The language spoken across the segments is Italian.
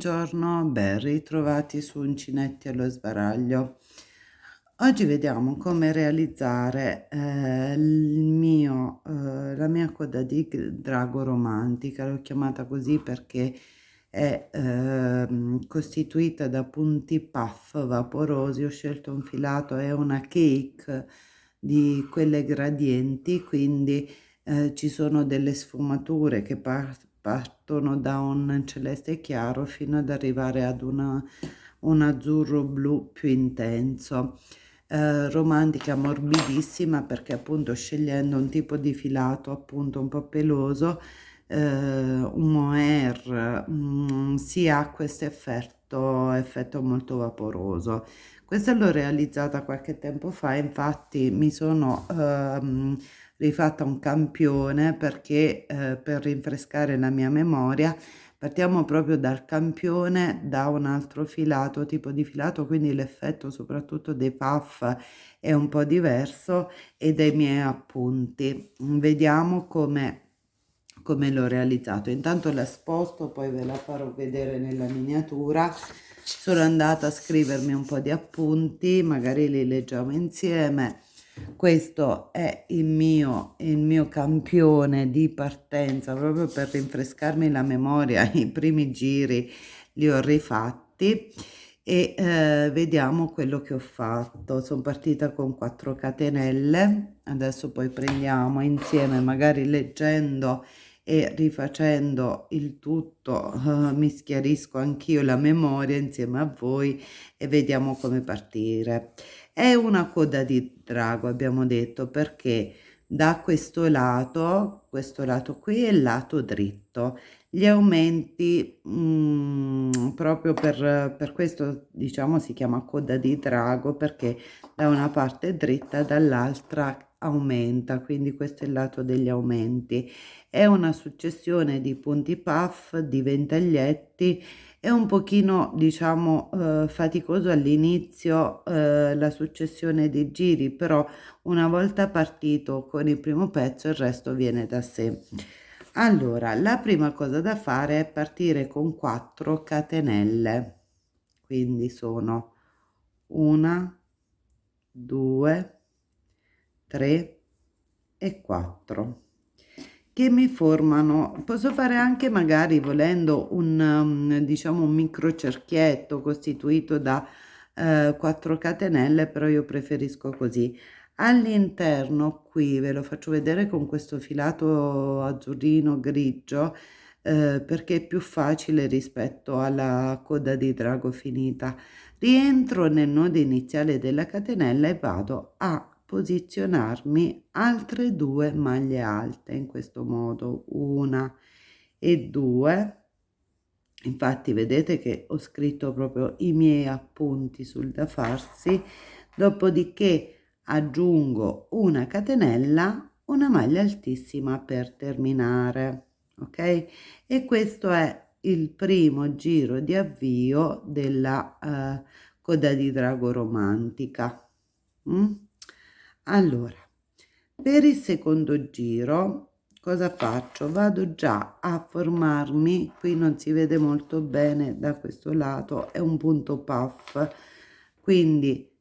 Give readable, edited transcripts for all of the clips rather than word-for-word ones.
Buongiorno, ben ritrovati su Uncinetti allo sbaraglio. Oggi vediamo come realizzare la mia coda di drago romantica. L'ho chiamata così perché è costituita da punti puff vaporosi. Ho scelto un filato, è una cake di quelle gradienti, quindi ci sono delle sfumature che partono da un celeste chiaro fino ad arrivare ad un azzurro blu più intenso. Romantica, morbidissima, perché appunto scegliendo un tipo di filato appunto un po' peloso, un mohair, si ha questo effetto molto vaporoso. Questa l'ho realizzata qualche tempo fa, infatti mi sono rifatta un campione perché per rinfrescare la mia memoria partiamo proprio dal campione, da un altro filato, tipo di filato, quindi l'effetto soprattutto dei puff è un po' diverso, e dei miei appunti. Vediamo come l'ho realizzato. Intanto la sposto, poi ve la farò vedere nella miniatura. Sono andata a scrivermi un po' di appunti, magari li leggiamo insieme. Questo è il mio campione di partenza, proprio per rinfrescarmi la memoria. I primi giri li ho rifatti e vediamo quello che ho fatto. Sono partita con 4 catenelle, adesso poi prendiamo insieme, magari leggendo e rifacendo il tutto, mi schiarisco anch'io la memoria insieme a voi e vediamo come partire. È una coda di drago, abbiamo detto, perché da questo lato qui è il lato dritto. Gli aumenti, proprio per questo diciamo si chiama coda di drago, perché da una parte è dritta, dall'altra aumenta, quindi questo è il lato degli aumenti. È una successione di punti puff, di ventaglietti. È un pochino, diciamo, faticoso all'inizio, la successione dei giri, però una volta partito con il primo pezzo il resto viene da sé. Allora, la prima cosa da fare è partire con 4 catenelle, quindi sono 1, 2, 3 e 4, che mi formano. Posso fare anche, magari volendo, diciamo un micro cerchietto costituito da 4 catenelle, però io preferisco così. All'interno qui ve lo faccio vedere con questo filato azzurrino grigio, perché è più facile rispetto alla coda di drago finita. Rientro nel nodo iniziale della catenella e vado a posizionarmi altre 2 maglie alte in questo modo, 1 e 2. Infatti vedete che ho scritto proprio i miei appunti sul da farsi, dopodiché aggiungo una catenella, una maglia altissima per terminare, ok? E questo è il primo giro di avvio della coda di drago romantica. Allora, per il secondo giro cosa faccio? Vado già a formarmi, qui non si vede molto bene da questo lato, è un punto puff, quindi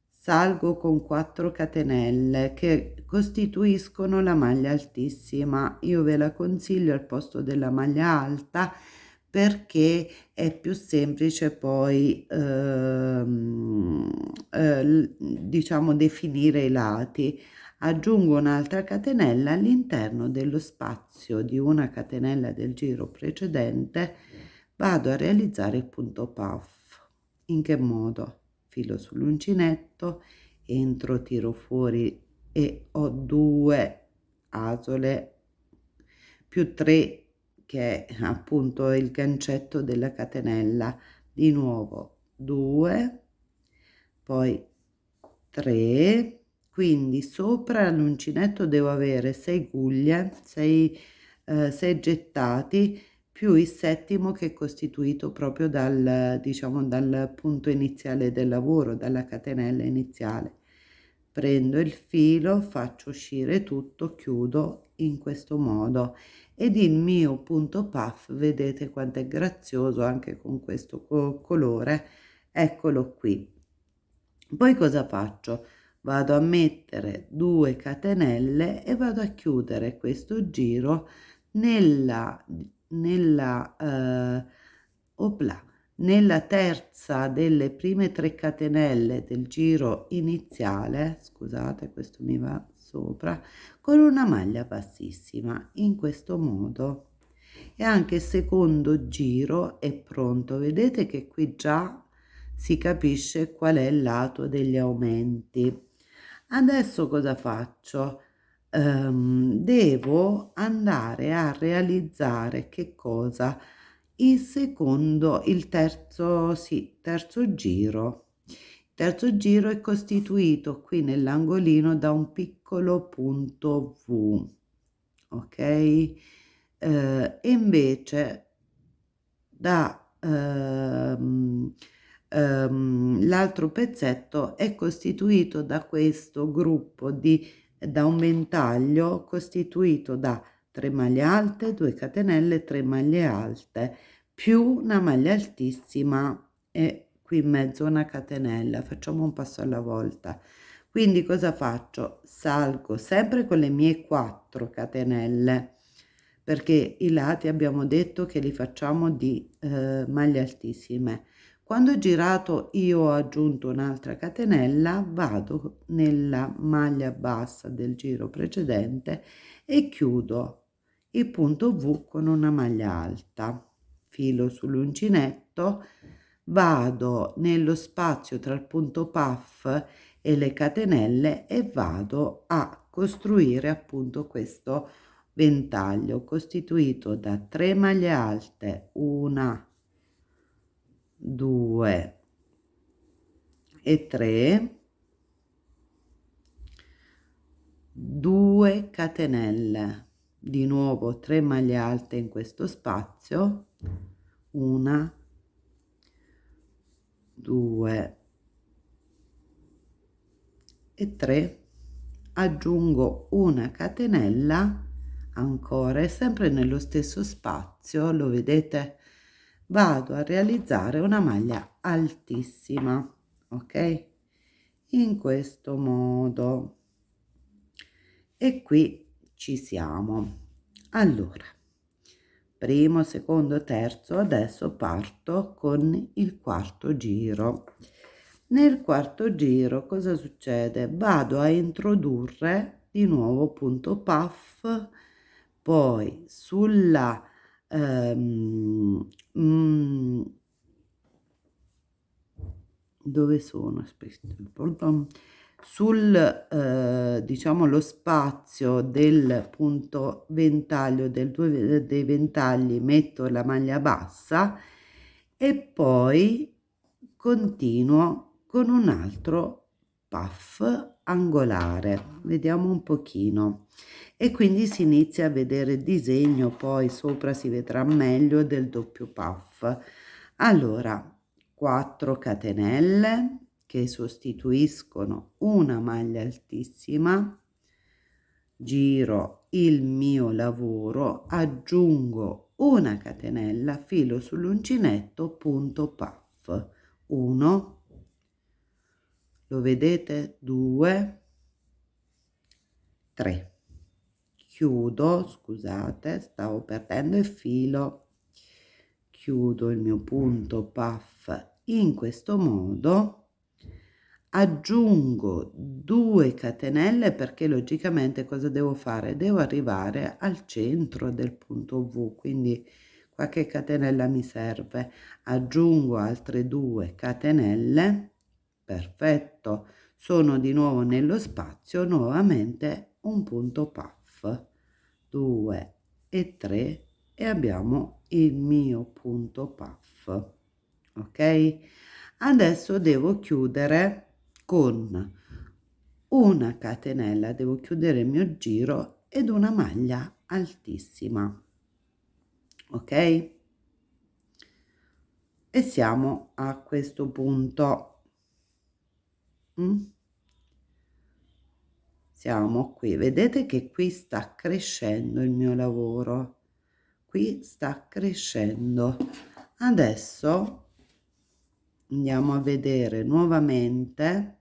salgo con 4 catenelle che costituiscono la maglia altissima. Io ve la consiglio al posto della maglia alta, perché è più semplice poi diciamo definire i lati. Aggiungo un'altra catenella all'interno dello spazio di una catenella del giro precedente, vado a realizzare il punto puff. In che modo? Filo sull'uncinetto, entro, tiro fuori e ho 2 asole più 3, che è appunto il gancetto della catenella. Di nuovo 2, poi 3, quindi sopra l'uncinetto devo avere 6 guglie, 6 gettati, più il settimo che è costituito proprio dal, diciamo, dal punto iniziale del lavoro, dalla catenella iniziale. prendo il filo, faccio uscire tutto, chiudo in questo modo ed il mio punto puff vedete quanto è grazioso anche con questo colore, eccolo qui. Poi cosa faccio? Vado a mettere 2 catenelle e vado a chiudere questo giro nella opla, nella terza delle prime 3 catenelle del giro iniziale, scusate questo mi va sopra, con una maglia bassissima in questo modo, e anche il secondo giro è pronto. Vedete che qui già si capisce qual è il lato degli aumenti. Adesso cosa faccio? Devo andare a realizzare che cosa? Il terzo giro. Il terzo giro è costituito qui nell'angolino da un piccolo punto V, ok? E invece l'altro pezzetto è costituito da questo gruppo da un ventaglio costituito da 3 maglie alte, 2 catenelle, 3 maglie alte più una maglia altissima e qui in mezzo una catenella. Facciamo un passo alla volta. Quindi cosa faccio? Salgo sempre con le mie 4 catenelle, perché i lati abbiamo detto che li facciamo di maglie altissime. Quando ho girato io ho aggiunto un'altra catenella, vado nella maglia bassa del giro precedente e chiudo il punto V con una maglia alta, filo sull'uncinetto, vado nello spazio tra il punto puff e le catenelle e vado a costruire appunto questo ventaglio costituito da 3 maglie alte, 1, 2 e 3, 2 catenelle, di nuovo 3 maglie alte in questo spazio, 1, 2 e 3, aggiungo una catenella ancora e sempre nello stesso spazio, lo vedete, vado a realizzare una maglia altissima, ok, in questo modo, e qui ci siamo. Allora, primo, secondo, terzo, adesso parto con il quarto giro. Nel quarto giro cosa succede? Vado a introdurre di nuovo punto puff, poi sulla dove sono? Aspetta, sul diciamo lo spazio del punto ventaglio dei ventagli metto la maglia bassa e poi continuo con un altro puff angolare, vediamo un pochino, e quindi si inizia a vedere il disegno, poi sopra si vedrà meglio del doppio puff. Allora 4 catenelle che sostituiscono una maglia altissima, giro il mio lavoro, aggiungo una catenella, filo sull'uncinetto, punto puff, 1, lo vedete, 2, 3, chiudo, scusate, stavo perdendo il filo, chiudo il mio punto puff in questo modo, aggiungo 2 catenelle perché logicamente cosa devo fare? Devo arrivare al centro del punto V, quindi qualche catenella mi serve, aggiungo altre 2 catenelle, perfetto, sono di nuovo nello spazio, nuovamente un punto puff, 2 e 3 e abbiamo il mio punto puff, ok? Adesso devo chiudere con una catenella, devo chiudere il mio giro ed una maglia altissima, ok? E siamo a questo punto. siamo qui, vedete che qui sta crescendo il mio lavoro, qui sta crescendo. Adesso andiamo a vedere nuovamente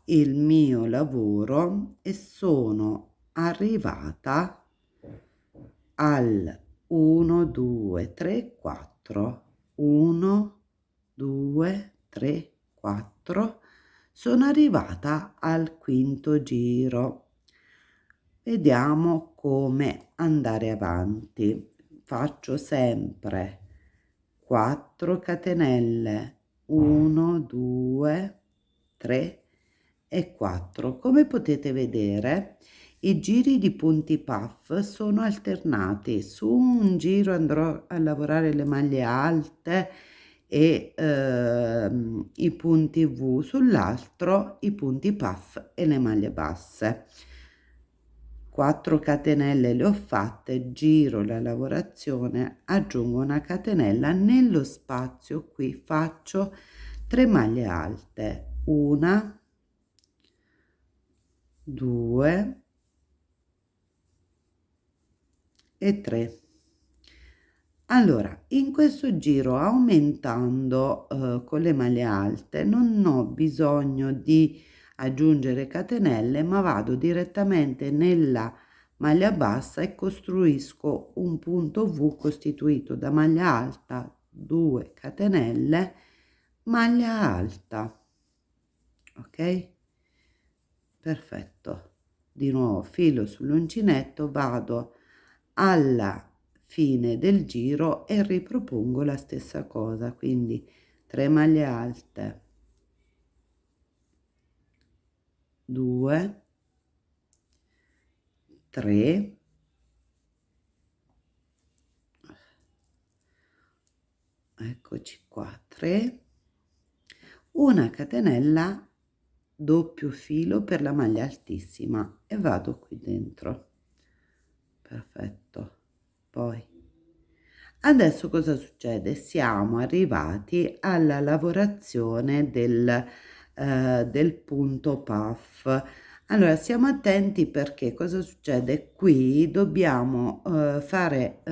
il mio lavoro e sono arrivata al 1 2 3 4, 1 2 3 4, sono arrivata al quinto giro. Vediamo come andare avanti. Faccio sempre 4 catenelle, 1 2 3 e 4. Come potete vedere, i giri di punti puff sono alternati. Su un giro andrò a lavorare le maglie alte e i punti V, sull'altro i punti puff e le maglie basse. 4 catenelle le ho fatte, giro la lavorazione, aggiungo una catenella, nello spazio qui faccio 3 maglie alte, 1 2 e 3. Allora, in questo giro, aumentando con le maglie alte, non ho bisogno di aggiungere catenelle, ma vado direttamente nella maglia bassa e costruisco un punto V costituito da maglia alta, 2 catenelle, maglia alta. Ok? Perfetto. Di nuovo filo sull'uncinetto, vado alla fine del giro e ripropongo la stessa cosa, quindi 3 maglie alte, 2 3 eccoci qua, 3, una catenella, doppio filo per la maglia altissima e vado qui dentro. Perfetto. Poi adesso cosa succede? Siamo arrivati alla lavorazione del punto puff. Allora stiamo attenti, perché cosa succede? Qui dobbiamo fare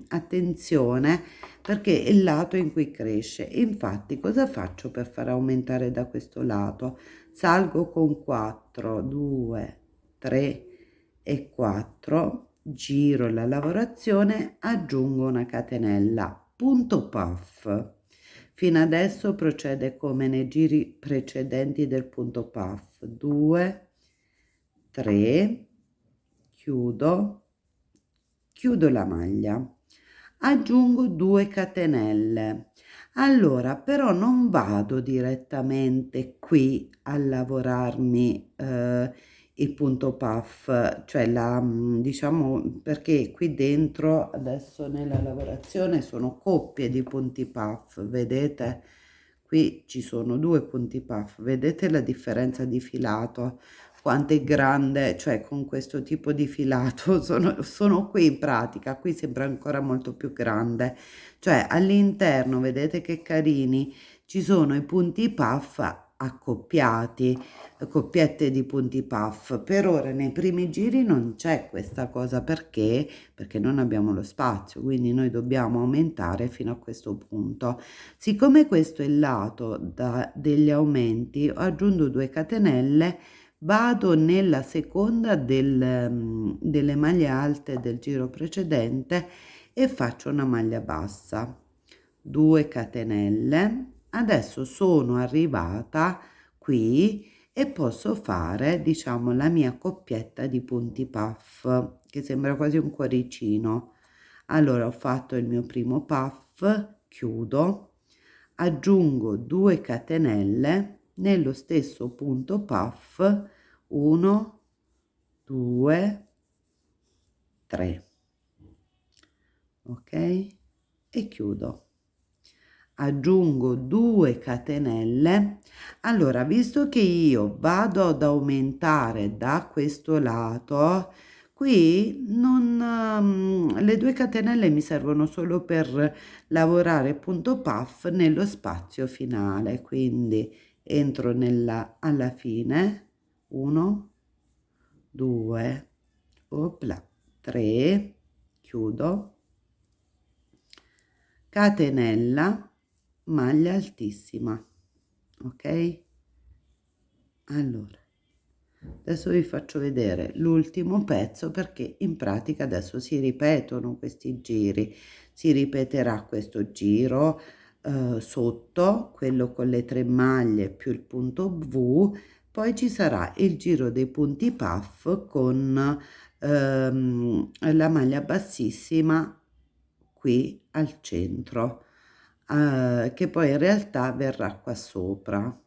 attenzione, perché è il lato in cui cresce. Infatti cosa faccio per far aumentare da questo lato? Salgo con 4, 2, 3 e 4, giro la lavorazione, aggiungo una catenella, punto puff. Fino adesso procede come nei giri precedenti del punto puff, 2 3, chiudo la maglia, aggiungo 2 catenelle. Allora però non vado direttamente qui a lavorarmi il punto puff, cioè diciamo, perché qui dentro adesso nella lavorazione sono coppie di punti puff, vedete? Qui ci sono 2 punti puff, vedete la differenza di filato? Quanto è grande, cioè con questo tipo di filato sono qui in pratica, qui sembra ancora molto più grande, cioè all'interno, vedete che carini, ci sono i punti puff accoppiati, coppiette di punti puff. Per ora nei primi giri non c'è questa cosa, perché non abbiamo lo spazio, quindi noi dobbiamo aumentare fino a questo punto. Siccome questo è il lato degli aumenti, ho aggiunto 2 catenelle, vado nella seconda delle maglie alte del giro precedente e faccio una maglia bassa, 2 catenelle. Adesso sono arrivata qui e posso fare, diciamo, la mia coppietta di punti puff, che sembra quasi un cuoricino. Allora ho fatto il mio primo puff, chiudo, aggiungo 2 catenelle nello stesso punto puff, 1 2 3, ok, e chiudo, aggiungo 2 catenelle. Allora, visto che io vado ad aumentare da questo lato, qui non le 2 catenelle mi servono solo per lavorare punto puff nello spazio finale, quindi entro alla fine, 1 2, opla, 3, chiudo, catenella, maglia altissima, ok? Allora, adesso vi faccio vedere l'ultimo pezzo, perché in pratica adesso si ripetono questi giri, si ripeterà questo giro sotto, quello con le 3 maglie più il punto V, poi ci sarà il giro dei punti puff con la maglia bassissima qui al centro, che poi in realtà verrà qua sopra,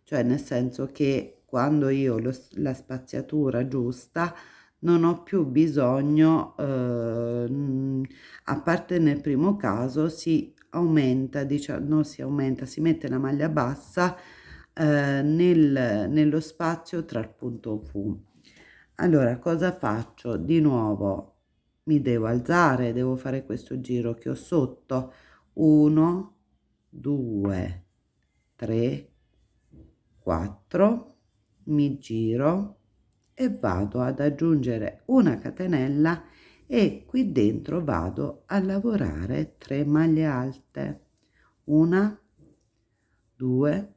cioè nel senso che quando io ho la spaziatura giusta non ho più bisogno, a parte nel primo caso si aumenta, non si aumenta, si mette la maglia bassa nello spazio tra il punto V. Allora cosa faccio? Di nuovo mi devo alzare, devo fare questo giro che ho sotto, 1, 2, 3, 4, mi giro e vado ad aggiungere una catenella e qui dentro vado a lavorare 3 maglie alte, 1, 2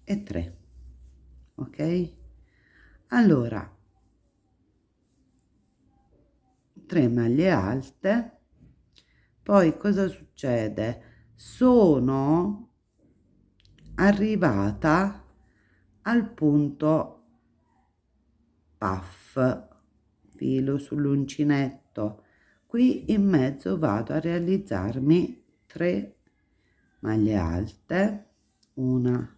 e 3, ok? Allora 3 maglie alte, poi cosa succede? Sono arrivata al punto puff, filo sull'uncinetto, qui in mezzo vado a realizzarmi 3 maglie alte, 1,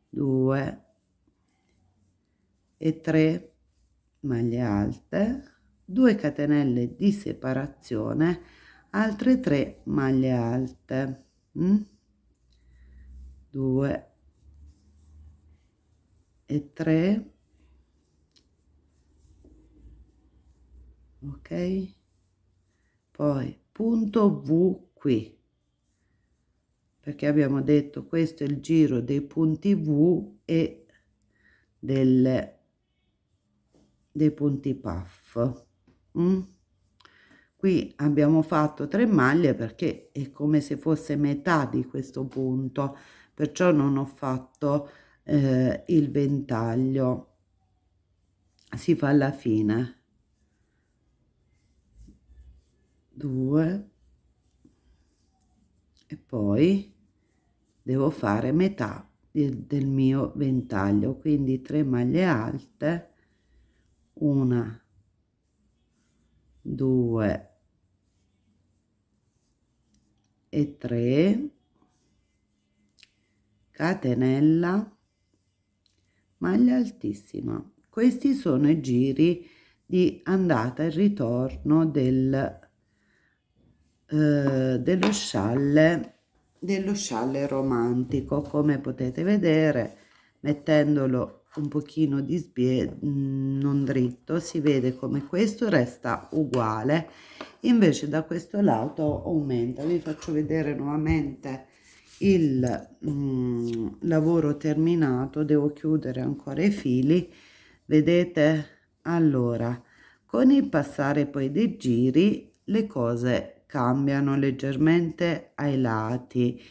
2 e 3 maglie alte, 2 catenelle di separazione, altre 3 maglie alte, 2 e 3, ok, poi punto V qui, perché abbiamo detto questo è il giro dei punti V e dei punti puff. Qui abbiamo fatto 3 maglie perché è come se fosse metà di questo punto, perciò non ho fatto il ventaglio, si fa alla fine, 2 e poi devo fare metà del mio ventaglio, quindi 3 maglie alte, 1, 2 e 3, catenella, maglia altissima. Questi sono i giri di andata e ritorno dello scialle romantico, come potete vedere, mettendolo un pochino non dritto, si vede come questo resta uguale, invece da questo lato aumenta. Vi faccio vedere nuovamente il lavoro terminato, devo chiudere ancora i fili, vedete? Allora, con il passare poi dei giri le cose cambiano leggermente ai lati,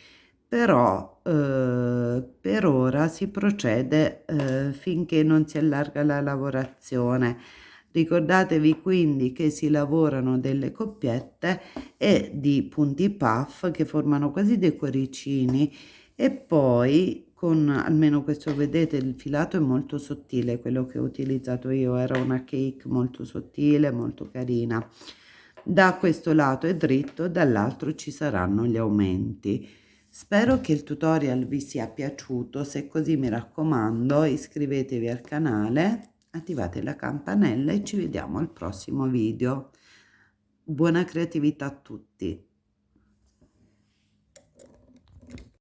però per ora si procede finché non si allarga la lavorazione. Ricordatevi quindi che si lavorano delle coppiette e di punti puff che formano quasi dei cuoricini, e poi con, almeno questo vedete, il filato è molto sottile, quello che ho utilizzato io era una cake molto sottile, molto carina. Da questo lato è dritto, dall'altro ci saranno gli aumenti. Spero che il tutorial vi sia piaciuto, se è così mi raccomando iscrivetevi al canale, attivate la campanella e ci vediamo al prossimo video. Buona creatività a tutti!